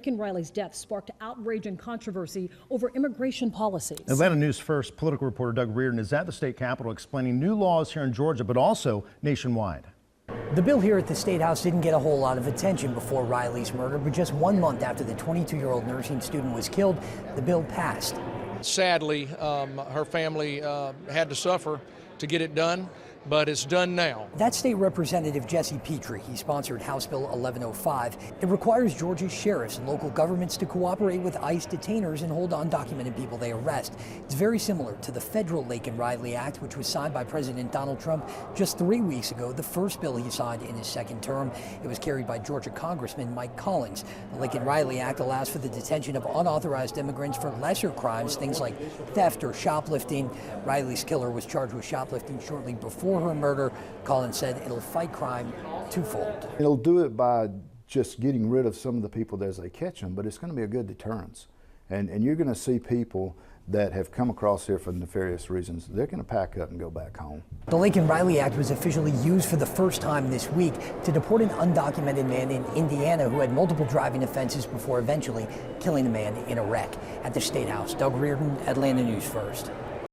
Laken Riley's death sparked outrage and controversy over immigration policies. Atlanta News First political reporter Doug Reardon is at the state capitol explaining new laws here in Georgia, but also nationwide. The bill here at the State House didn't get a whole lot of attention before Riley's murder, but just 1 month after the 22-year-old nursing student was killed, the bill passed. Sadly, her family had to suffer to get it done, but it's done now. That's State Representative Jesse Petrie. He sponsored House Bill 1105. It requires Georgia's sheriffs and local governments to cooperate with ICE detainers and hold undocumented people they arrest. It's very similar to the federal Laken Riley Act, which was signed by President Donald Trump just 3 weeks ago, the first bill he signed in his second term. It was carried by Georgia Congressman Mike Collins. The Laken Riley Act allows for the detention of unauthorized immigrants for lesser crimes, things like theft or shoplifting. Riley's killer was charged with shoplifting shortly before her murder. Collins said it'll fight crime twofold. It'll do it by just getting rid of some of the people as they catch them, but it's going to be a good deterrence. And you're going to see people that have come across here for nefarious reasons, they're going to pack up and go back home. The Laken Riley Act was officially used for the first time this week to deport an undocumented man in Indiana who had multiple driving offenses before eventually killing a man in a wreck. At the State House, Doug Reardon, Atlanta News First.